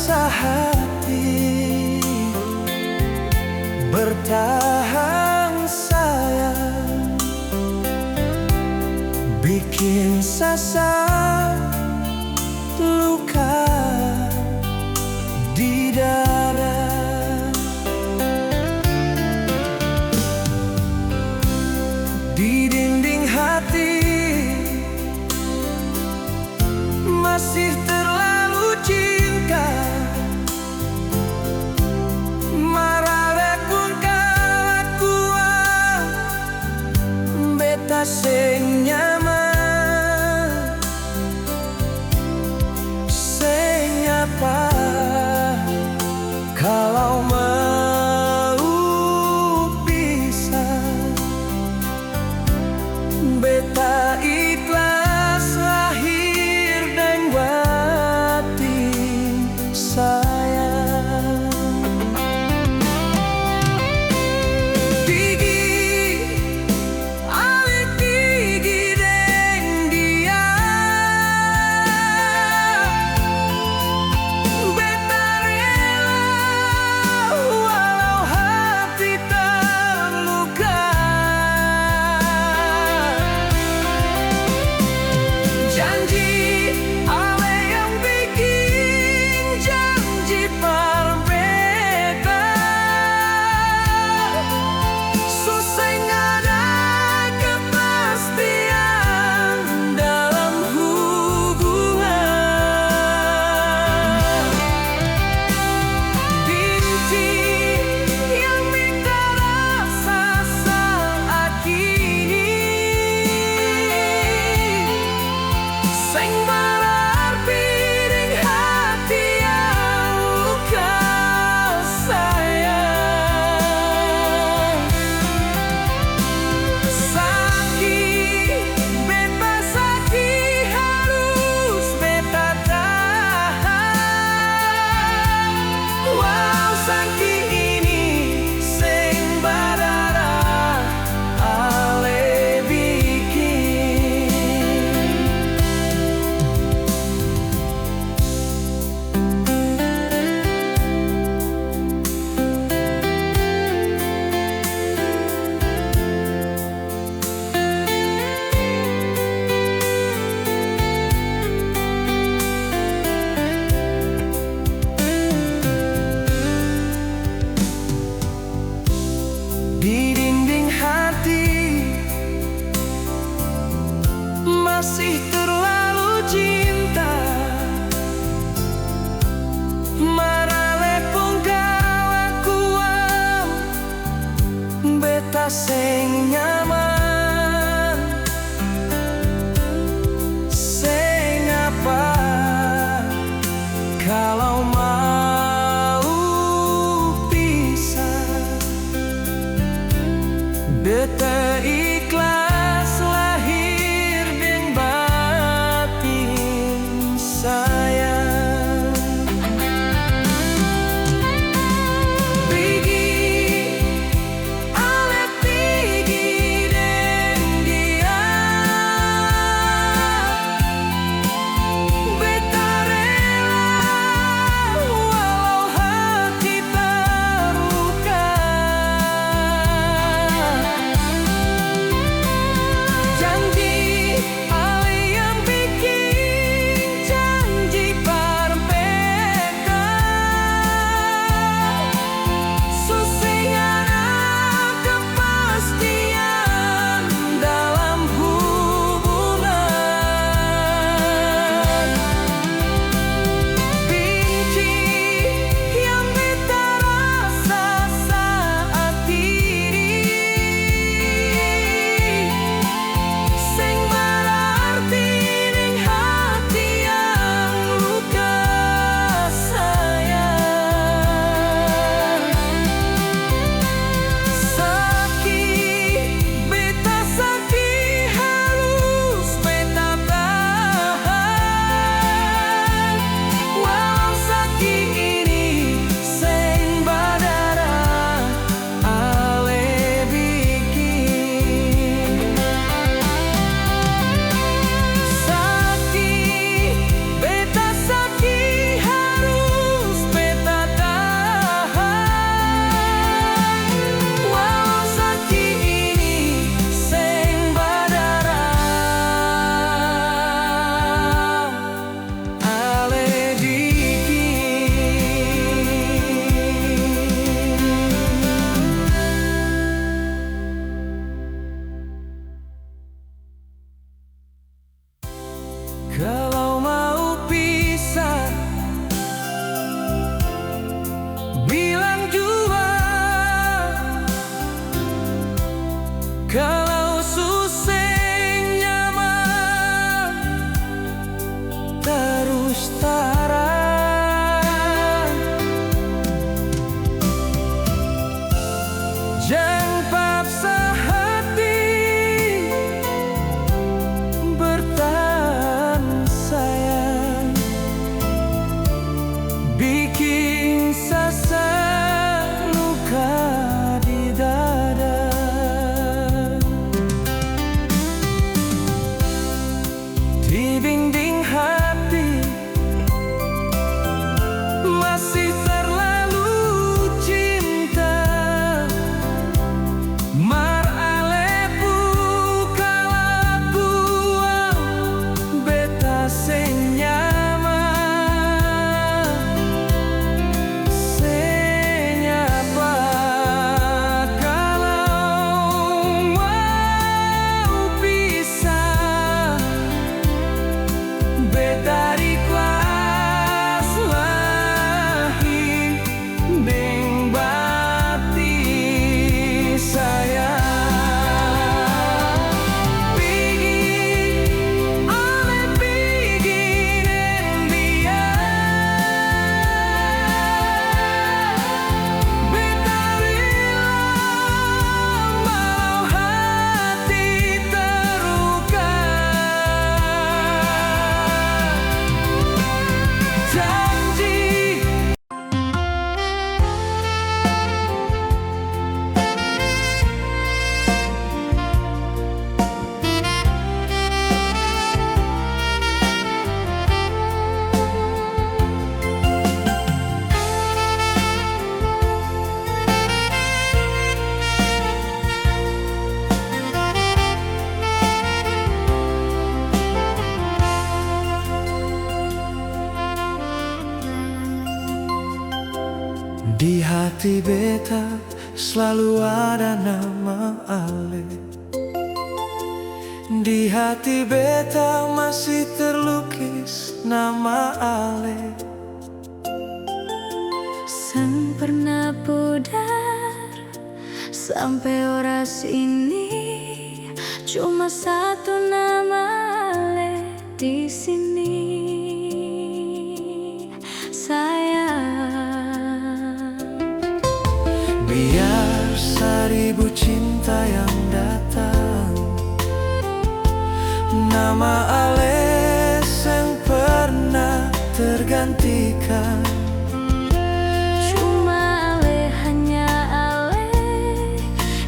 rasa hati. Bertahan sayang, bikin sasar luka di dada. Di dinding hati masih terlalu cinta. Marale kung kalakuan beta sing nyaman. Di hati beta selalu ada nama Ale. Di hati beta masih terlukis nama Ale. Sang pernah pudar sampai oras ini, cuma satu nama Ale di sini. Biar seribu cinta yang datang, nama Ale yang pernah tergantikan. Cuma Ale, hanya Ale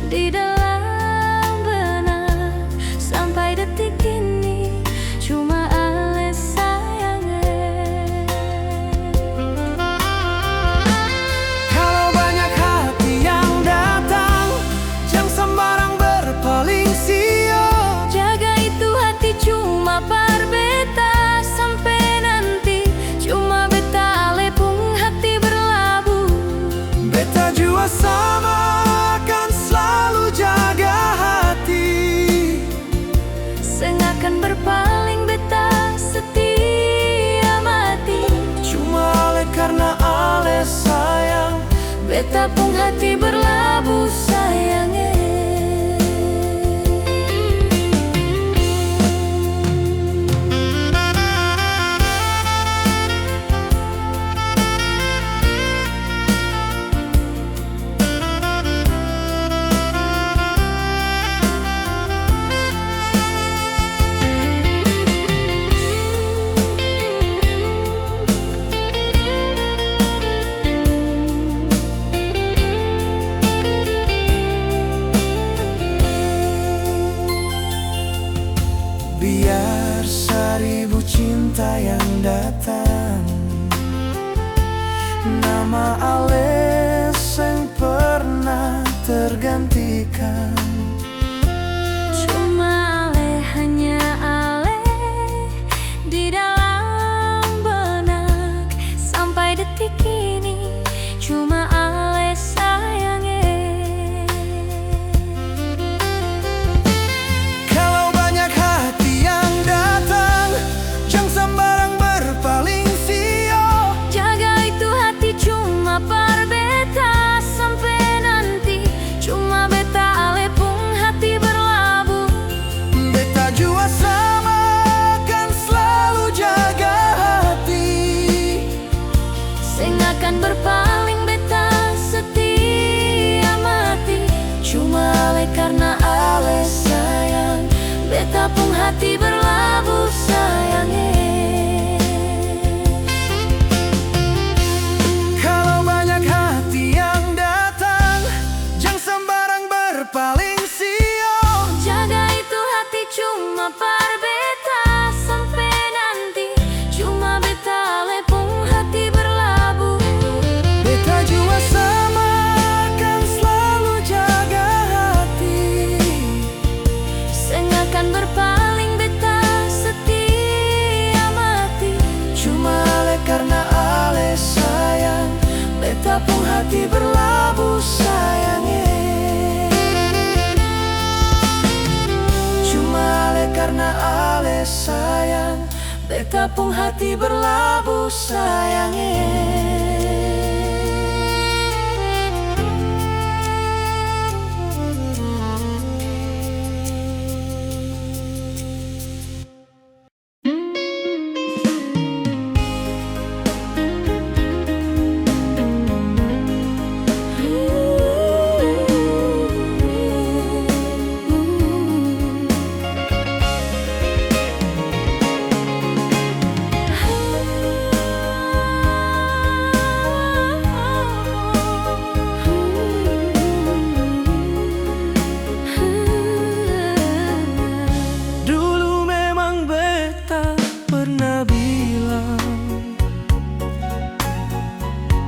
di dalam benak sampai detik ini. Cuma Ale sayangnya. Kalau banyak hati yang datang, jangan sembarang berpaling sio. Jaga itu hati cuma par beta sampai nanti. Cuma beta Ale pun hati berlabuh. Beta jua sama akan selalu jaga hati. Seng akan berpaling beta setia mati. Cuma Ale karena Ale sayang, Beta pun hati berlabuh sayangnya. biar seribu cinta yang datang, nama Ale yang pernah tergantikan. Cuma Ale, hanya Ale di dalam benak sampai detik ini. Cuma Ale sayangnya. Kalau banyak hati yang datang, jangan sembarang berpaling sio. Jaga itu hati cuma par beta sampai nanti. Cuma beta Ale pun hati berlabuh. Beta jua sama akan selalu jaga hati. Seng akan berpaling beta setia mati. Cuma Ale karena Ale sayang, beta pun hati berlabuh sayangnya. Kalau banyak hati yang datang, jangan sembarang berpaling sio. Jaga itu hati cuma par beta sampai nanti. Cuma beta Ale pun hati berlabuh. Beta jua sama akan selalu jaga hati. Seng akan berpaling beta setia mati. Cuma Ale karena Ale sayang, beta pun hati berlabuh sayangnya. Cuma Ale karena Ale sayang, beta pun hati berlabuh sayangnya. Dulu memang beta pernah bilang,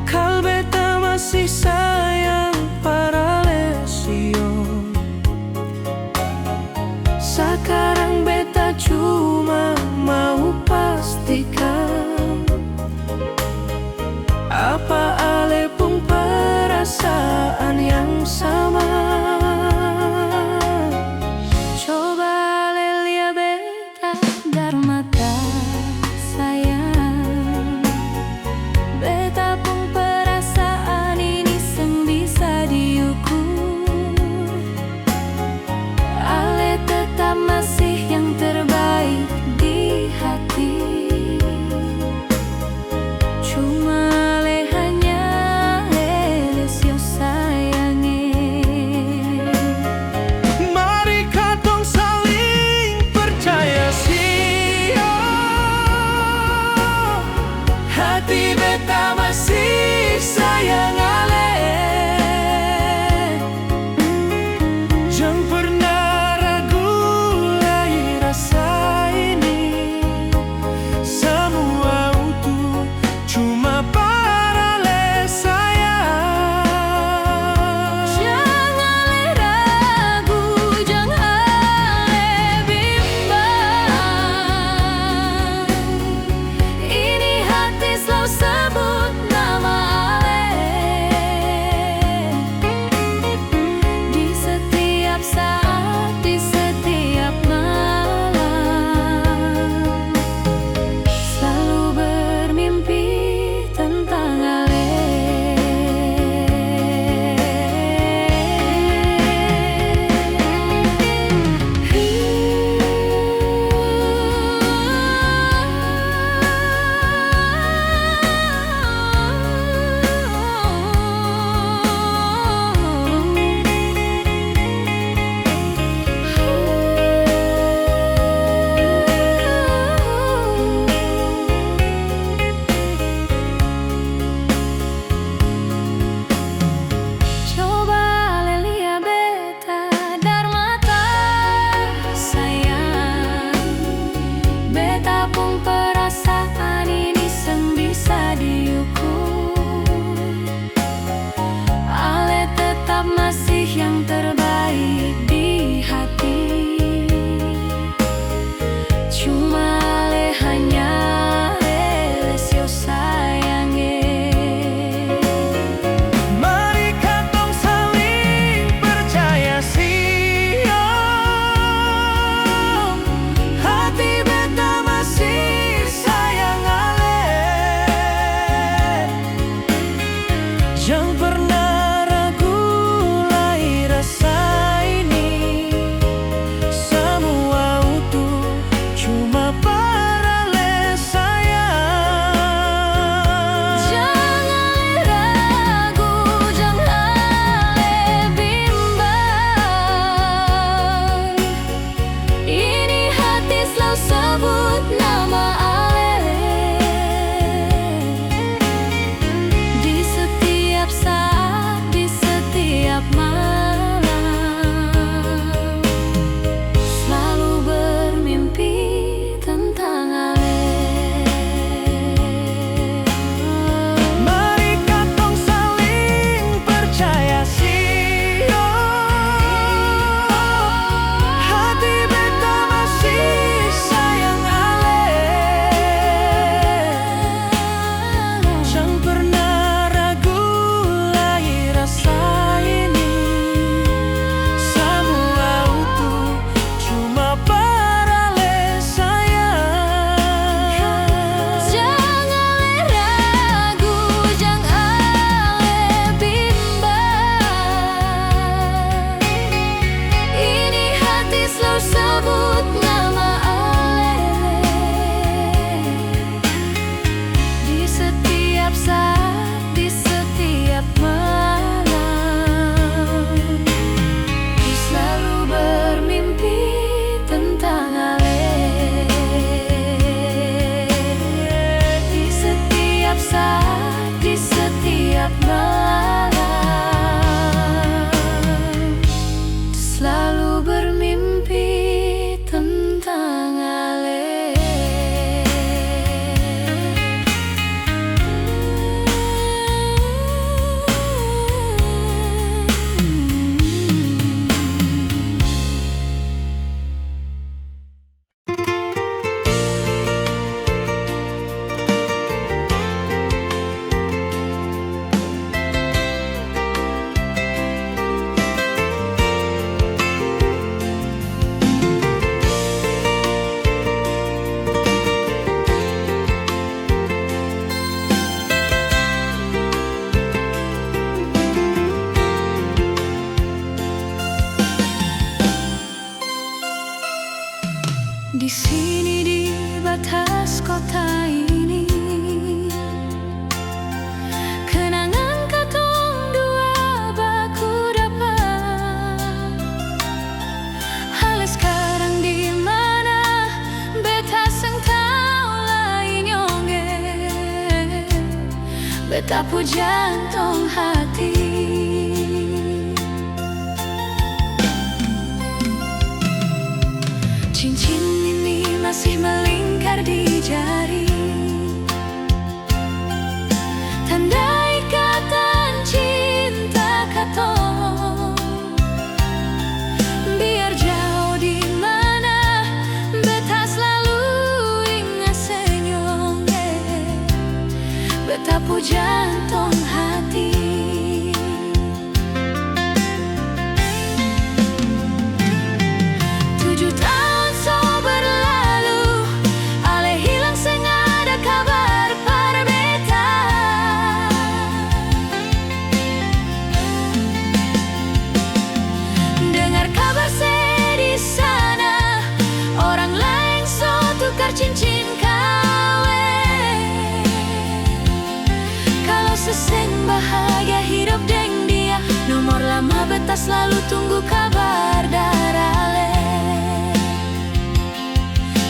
kal beta masih sayang para lesio. Sekarang beta cuma mau pastikan, apa Ale pun yang terbaik di hati. Cuma ale hanya lesio sayange. Mari katong saling percaya siang, hati beta masih sayang ale. Jangan pernah ragu lagi rasa ini, semua utuh cuma para le sayang. Jangan ale ragu, jangan ale bimbang. Ini hati selalu sebut nama ale. Di setiap saat, di setiap malam, selalu bermimpi tentang ale. Mari katong saling percaya siang, hati beta masih sayang ale. Jangan pernah ragu lagi rasa ini, semua utuh cuma para le sayang. Jangan ale ragu, jangan ale bimbang. Ini hati selalu sebut nama ale. Di setiap saat, di setiap malam, selalu bermimpi tentang ale. Di setiap saat, di setiap malam, selalu bermimpi tentang ale. Di sini di batas kota ini, kenangan katong dua baku dapat. Hale sekarang di mana beta seng tau lain nyonge. Beta pu jantung hati. Cincin ini masih melingkar di jari, tanda ikatan cinta katong. Biar jauh di mana, beta selalu ingat senyumnya. Beta pu jantung hati. 7 tahun so berlalu, ale hilang seng ada kabar par beta. Dengar kabar di sana, orang lain so tukar cincin kawin. Kalau seseng bahagia hidup deng dia, nomor lama beta selalu tunggu kabar dari ale.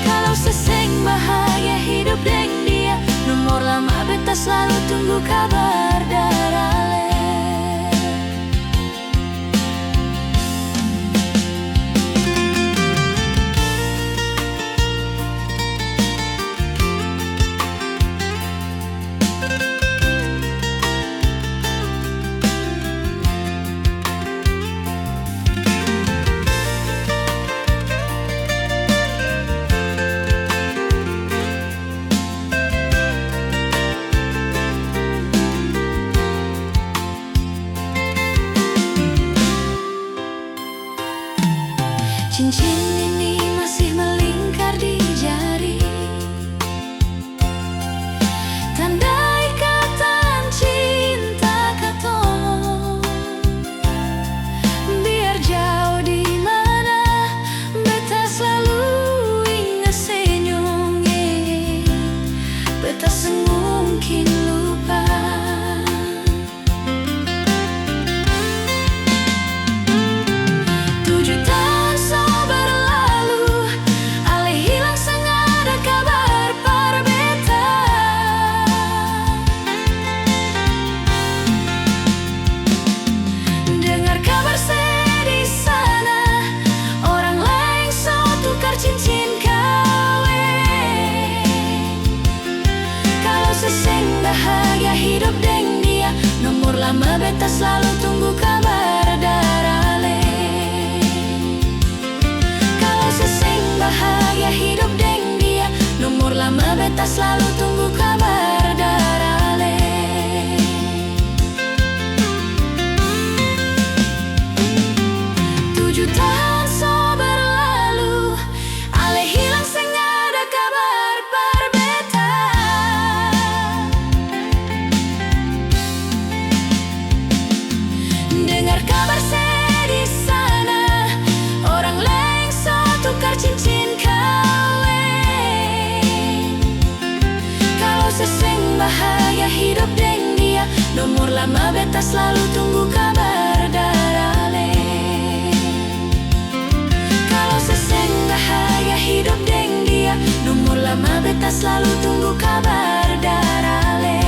Kalau seseng bahagia hidup deng dia, nomor lama beta selalu tunggu kabar dari ale. Cincin ini masih melingkar di jari, tanda ikatan cinta katong. Biar jauh di mana, beta selalu ingat senyumnya. Beta semungkin lupa. 7 tahun so berlalu, ale hilang sang ada kabar par beta. Dengar kabar sedih sana, orang lain so tukar cincin kawin. Kalau seseng bahagia hidup deng dia, nomor lama beta selalu tunggu kabar dari ale. Kalau seseng bahagia hidup deng dia, nomor lama beta selalu tunggu kabar dari ale. 7 tahun so berlalu, ale hilang seng ada kabar par beta. Dengar kabar sedih sana, orang lain so tukar cincin kawin. Kalau seseng bahagia hidup deng dia, nomor lama beta selalu tunggu kabar dari ale. Kalau seseng bahagia hidup deng dia, nomor lama beta selalu tunggu kabar dari ale.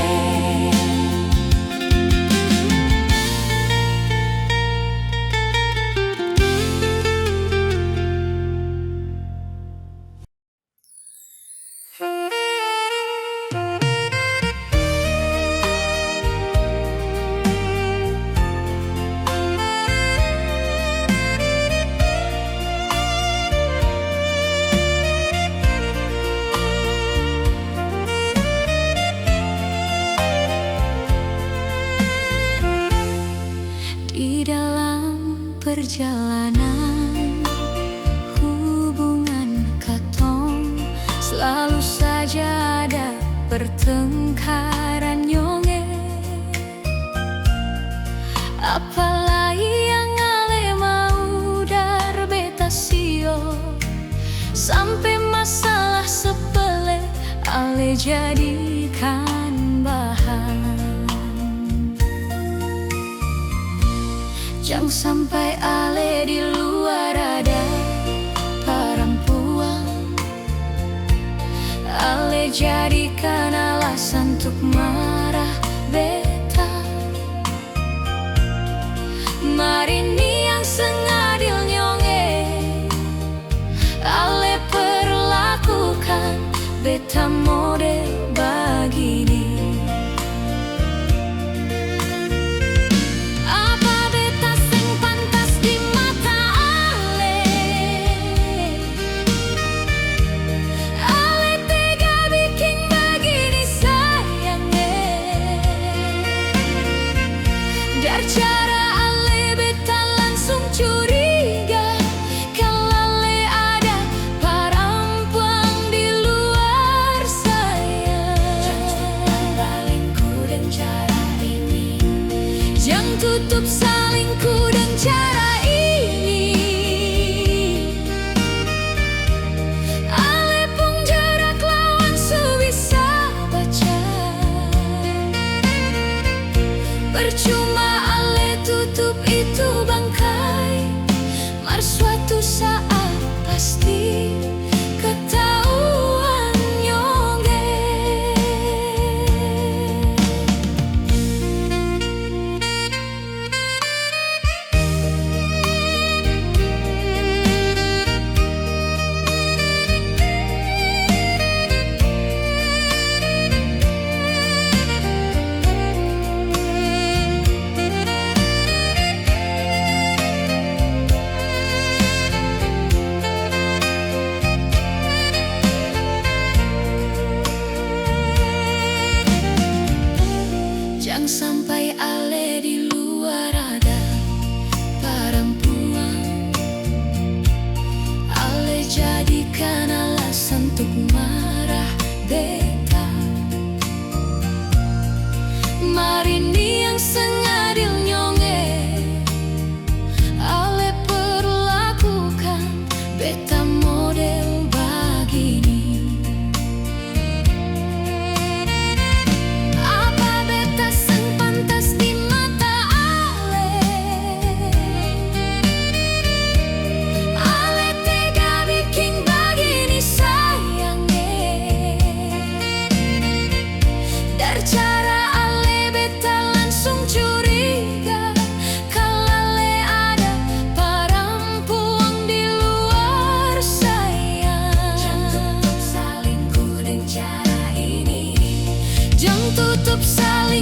Di dalam perjalanan hubungan katong, selalu saja ada pertengkaran nyonge. Apalagi yang ale mau dar beta sio, sampai masalah sepele ale jadikan bahan. Jangan sampai ale di luar ada perempuan, ale jadikan alasan untuk marah beta. Mari ni yang sengadil nyonge, ale perlakukan beta model begini. Cara ale beta langsung curiga, kalau ale ada perempuan di luar saya. Jangan tutup salingku dan cara ini. Ale pun jarak lawan su bisa baca. Percuma tutup itu bangkai, mar suatu saat pasti ketahuan nyonge.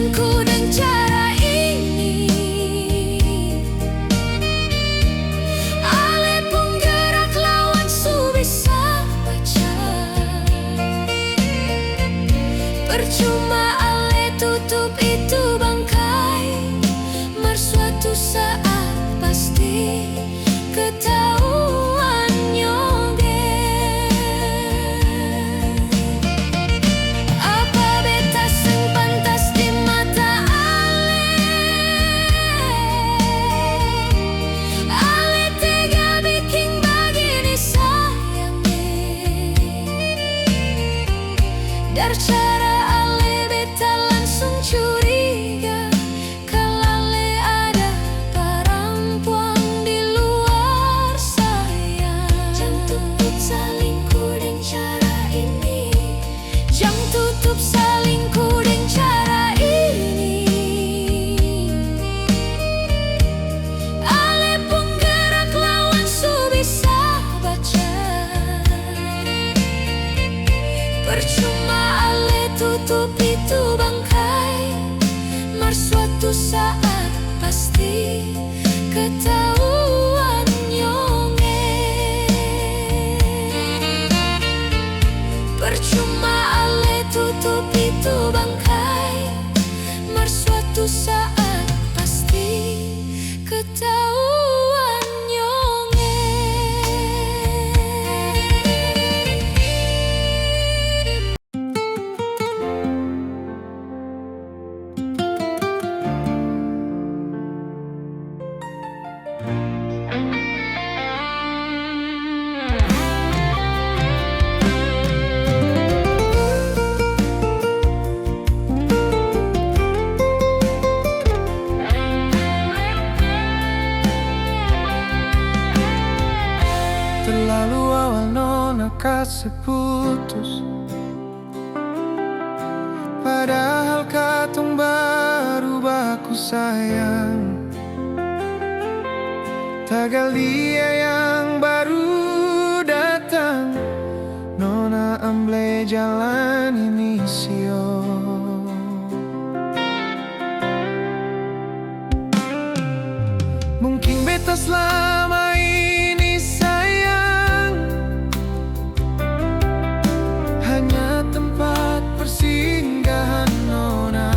salingku dengan cara ini. Ale pun gerak lawan su bisa baca. Percuma ale tutup itu bangkai, suatu saat pasti ketahuan nyonge. Apa beta sing pantas di mata Ale tega bikin begini sayangnya. Dari cara ale beta langsung curiga kalau ale ada perempuan di luar saya. Jang tutup salingku dengan cara ini. Jang tutup salingku dengan cara ini. Ale pun gerak lawan su bisa baca. Percuma ale tutup itu bangkai, suatu saat pasti ketahuan nyonge. Percuma ale tutup itu bangkai, suatu saat pasti ketahuan nyonge. Terlalu awal nona kasih putus, padahal katong baru baku sayang. Tagal dia yang baru datang, nona amble jalan ini sio. Mungkin beta selama ini sayang hanya tempat persinggahan nona.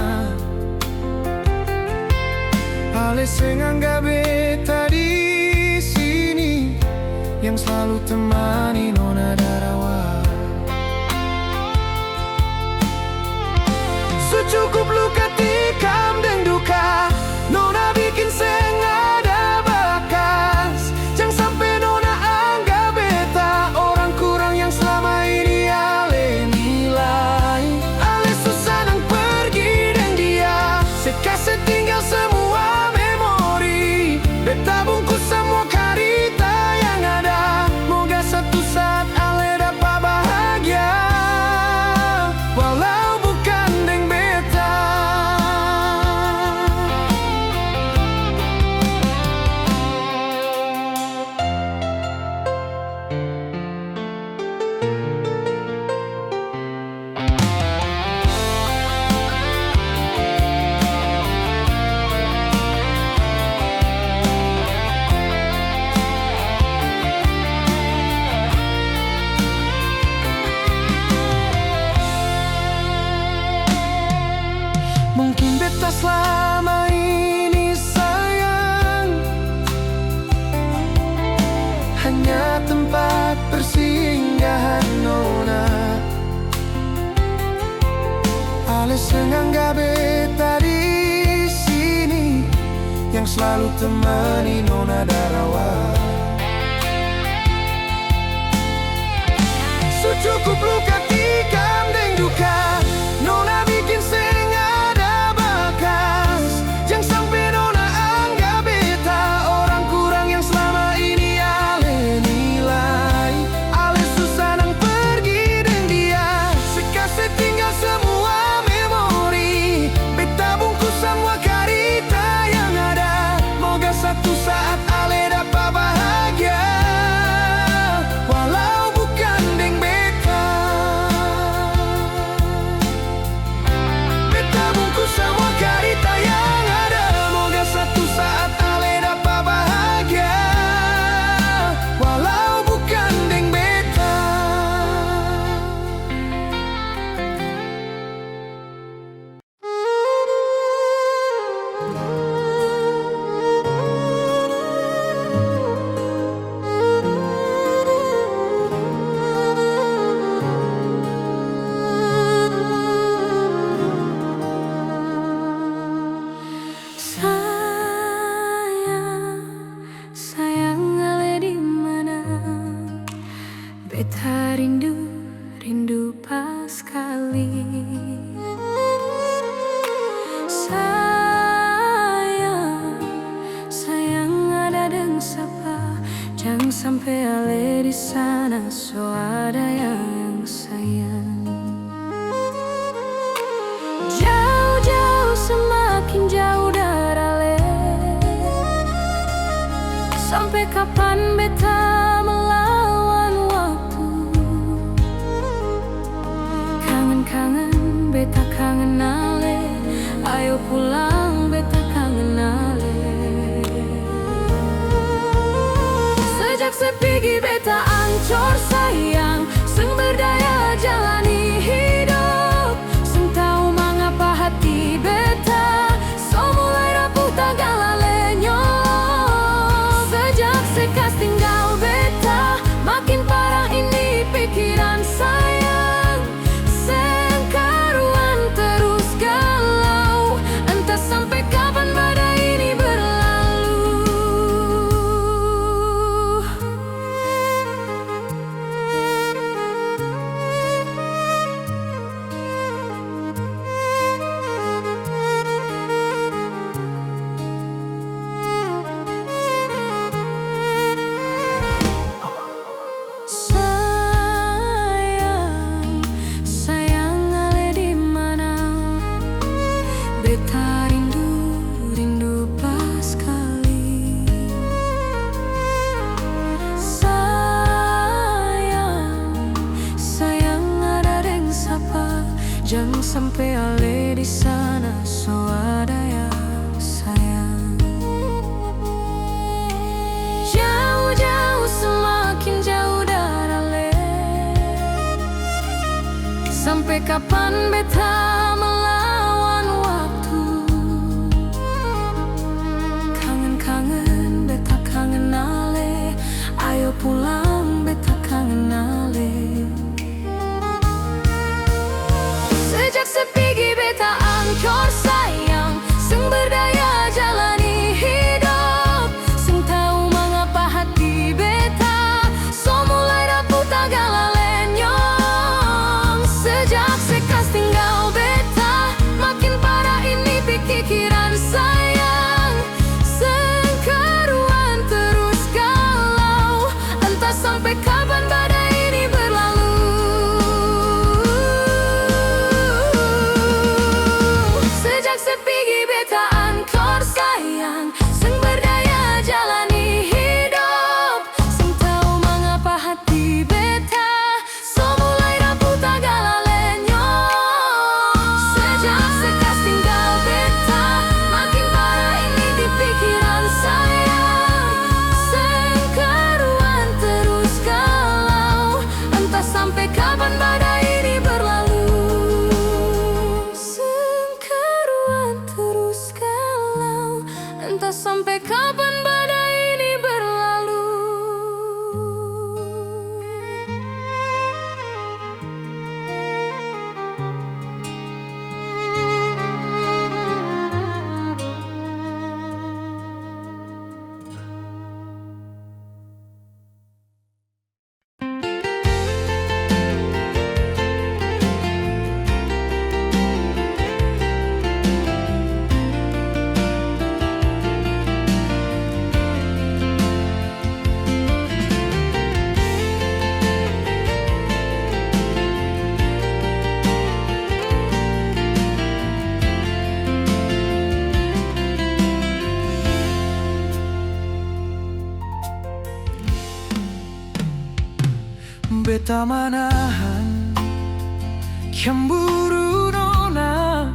Ale sing anggap beta di sini, yang selalu temani nona darawa. Secukup luka tikam dan duka, nona bikin seng ada bakas. Jangan sampai nona anggap beta orang kurang yang selama ini ale nilai. Ale susah nang pergi dan dia sekasih tinggal semua memori. Beta bungkus semua karita yang ada, moga satu saat ale dapat bahagia, walau bukan deng beta. Mungkin beta selama ini sayang hanya tempat persinggahan nona. Ale senganggap beta di sini, yang selalu temani nona darawa. Secukup luka tikam dan duka, nona bikin seng ada bakas. Jangan sampai nona anggap beta orang kurang yang selama ini ale nilai. Ale susah nang pergi dan dia sekasih tinggal semua memori. Beta bungkus semua karita yang ada, moga satu saat ale dapat bahagia, walau bukan deng beta. sampai ale di sana so ada yang sayang. Jauh-jauh semakin jauh dari ale. Sampai kapan beta melawan waktu? Kangen-kangen beta kangen ale. Ayo pulang beta kangen ale. Sejak sepigi beta ancor sayang, sumber daya jalani hidup. Seng tahu mengapa hati beta so mulai rapuh tagala lenyap. Sejak sekas tinggal beta, makin parah ini pikiran sayang. Seng karuan terus galau, entah sampai kapan badai ini berlalu. Sayang, sayang ale di mana? Beta rindu, rindu pas kali. Sayang, sayang ada deng sapa, jangan sampai ale di sana so ada yang sayang. Jauh-jauh semakin jauh dari ale. Sampai kapan beta melawan waktu? Kangen-kangen beta kangen ale. Ayo pulang beta kangen ale. Sejak sepigi beta ancor sayang, sumber daya jalani hidup. Seng tahu mengapa hati beta so mulai rapuh tagala lenyap. Sejak sekas tinggal beta, makin parah ini pikiran sayang. Seng karuan terus galau, entah sampai kapan badai ini berlalu. Sejak sepigi beta ancor sayang, sumber daya jalani hidup. Seng tahu mengapa hati beta so mulai rapuh tagala lenyap. Sejak sekas tinggal beta, makin parah ini di pikiran sayang. Seng karuan terus galau, entah sampai kapan badai ini berlalu. Seng karuan terus galau, entah sampai kapan badai ini berlalu. Beta manahan cemburu nona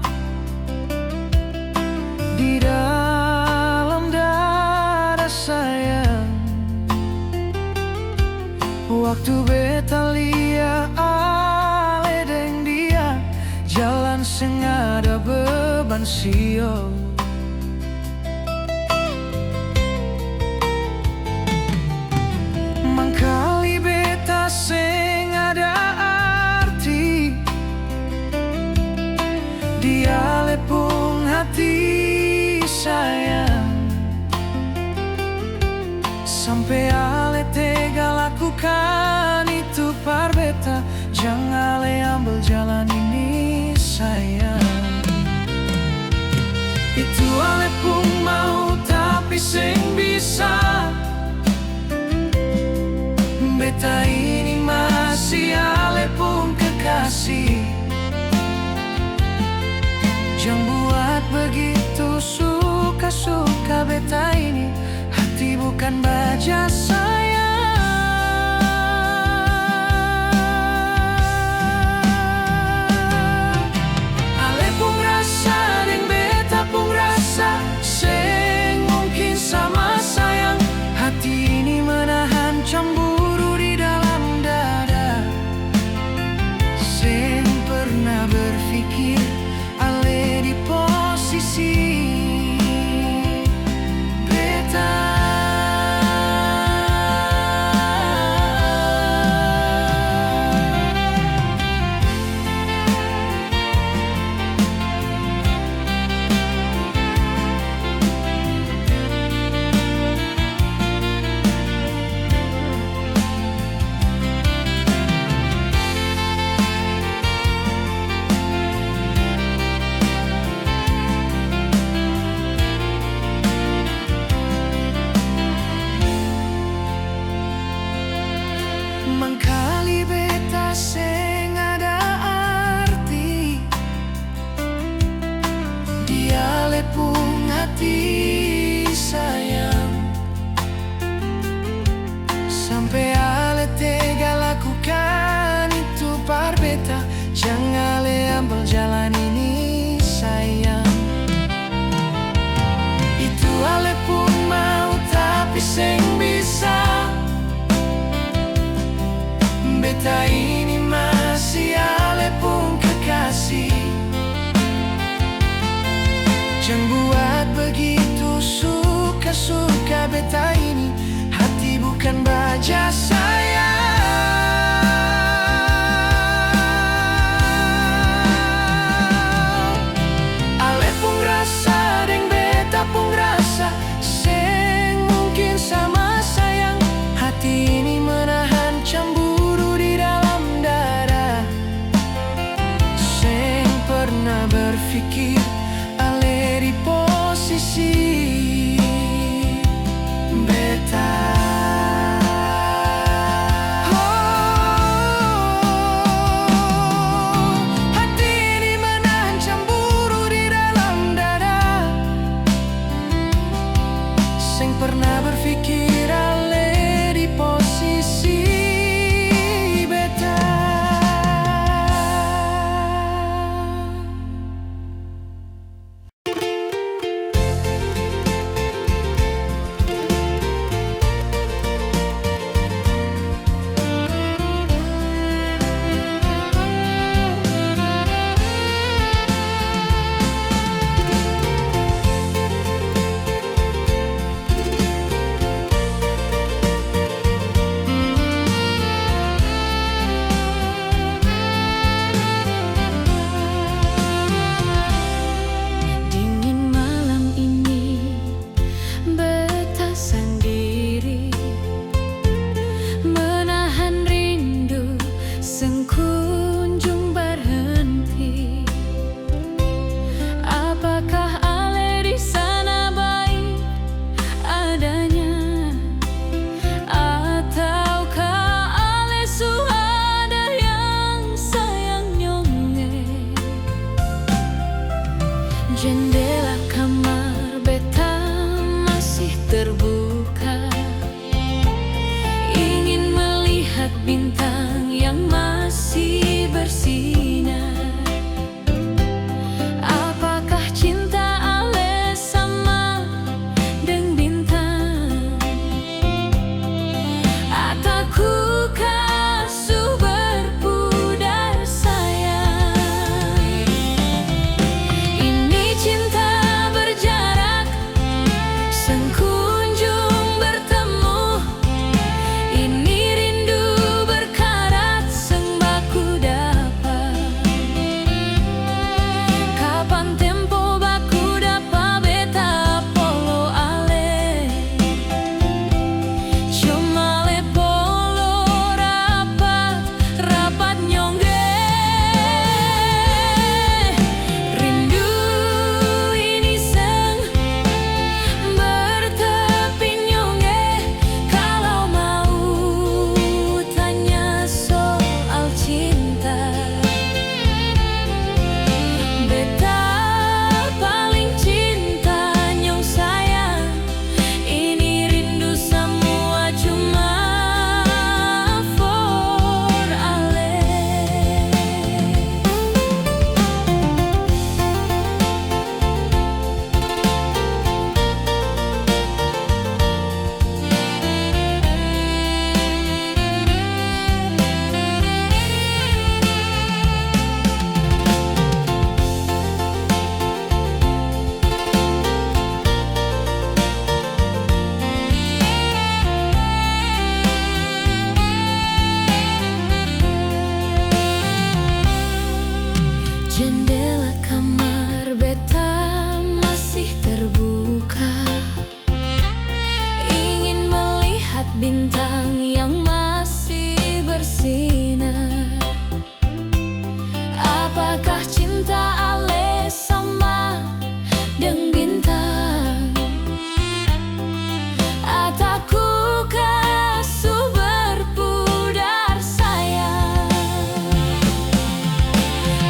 di dalam dada sayang. Waktu beta lia ale deng dia, jalan seng ada beban sio. Mangkali beta seng ada arti, dia lepung hati sayang. Sampai ale tega lakukan itu par beta, jangan ale ambil jalan ini sayang. Itu ale pun mau tapi seng bisa. beta ini masih ale pun kekasih. Jangan buat begitu suka-suka beta ini, hati bukan baja sayang. Ale pun rasa deng beta pun rasa, seng mungkin sama sayang. Hati ini menahan cemburu di dalam dada, seng pernah berpikir ale di posisi beta. Mangkali beta seng ada arti, dia lepung hati sayang. Sampai ale tega lakukan itu par beta, jangan ale ambil jalan ini sayang. Itu ale pun mau tapi seng bisa. Beta ini masih ale pun kekasih. Jangan buat begitu suka-suka beta ini, hati bukan baja sayang. Ale pun rasa deng beta pun rasa, seng mungkin sama sayang. Hati ini menahan cemburu di dalam dada, seng pernah berpikir ale di posisi beta. Hati ini menahan cemburu di dalam dada, seng pernah berpikir ale di posisi beta. Dingin malam ini beta sendiri, menahan rindu seng kunjung berhenti. Apakah ale di sana baik adanya, ataukah ale suada yang sayang nyonge? Jendela kamar beta masih terbuka, ingin melihat bintang yang masih bersinar. Apakah cinta ale sama deng bintang, ataukah su berpudar sayang? Ini cinta berjarak, seng kunjung bertemu. Ini rindu berkarat, seng baku dapat. Kapan tempo baku dapat beta polo ale, cuma le polo rapat nyongge. Rindu ini seng bertahan. bintang yang masih bersinar. Apakah cinta Ale sama dengan bintang? Ataku kasu berpudar sayang.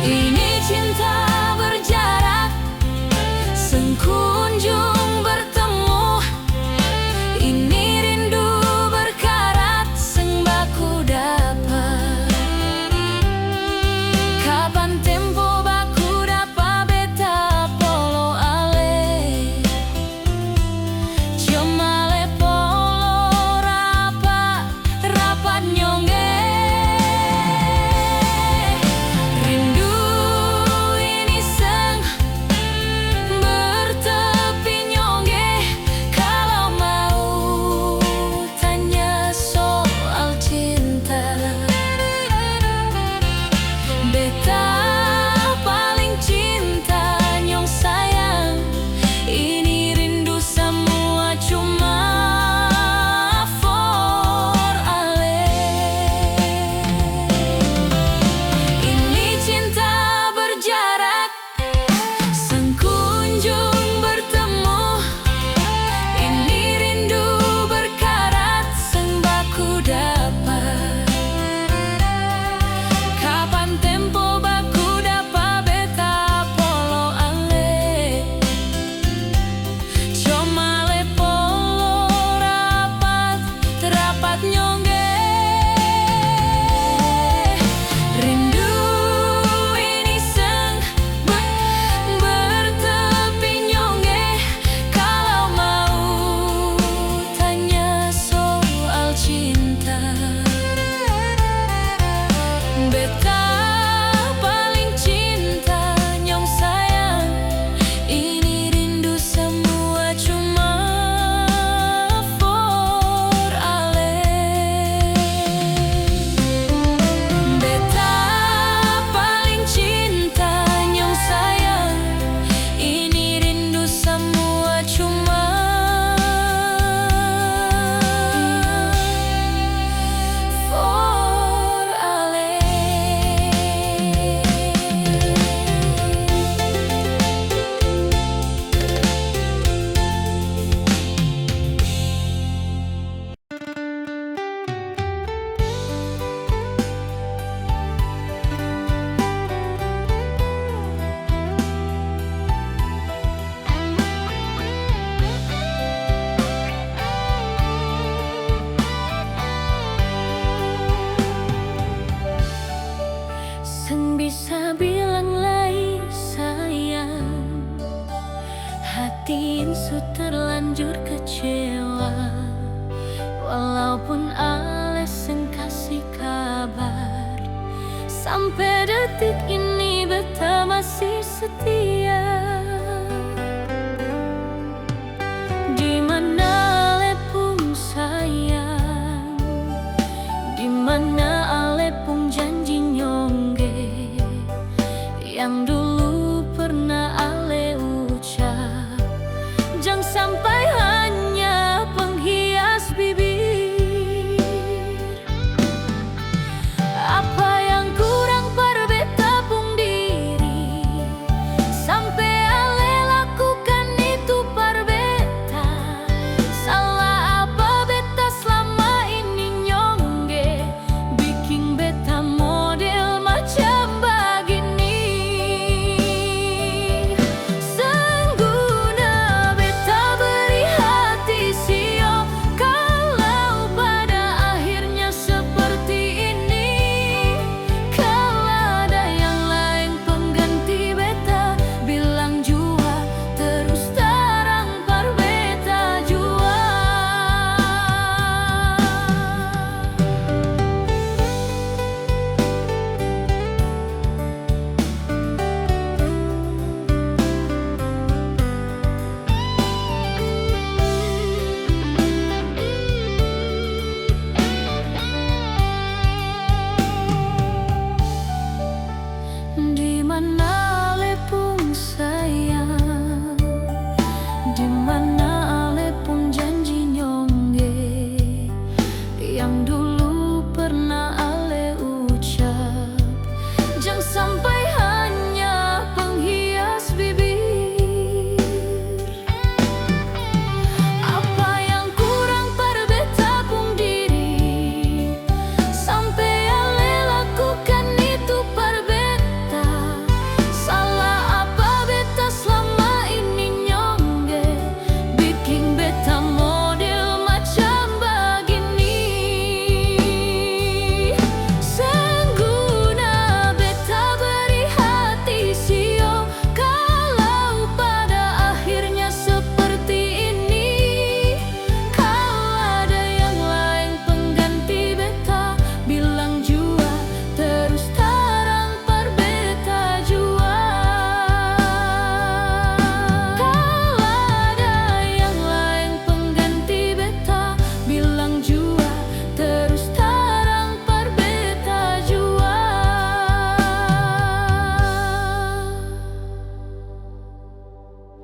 Ini cinta berjarak, sengkunjung bertemu. Ini rindu berkarat, seng baku dapat. Kapan tempo baku dapat beta polo ale. Cuma le polo rapat nyonge. Rindu ini seng bertepi nyonge. Kalau mau tanya soal cinta, beta paling cinta nyong sayang. Ini rindu semua cuma for ale. Ini cinta berjarak, sengkunjung bertemu. Ini rindu berkarat, seng baku dapat. Kapan tempo baku dapat beta polo ale. Cuma le polo rapat nyonge. Rindu ini seng bertepi nyonge. Kalau mau tanya soal cinta, beta paling cinta nyong sayang. Ini rindu semua cuma for ale. Beta paling cinta nyong sayang. Ini rindu semua cuma for ale. Seng bisa bilang lagi sayang, hati insu terlanjur kecewa. Walaupun Ale seng kasih kabar, sampai detik ini beta masih setia.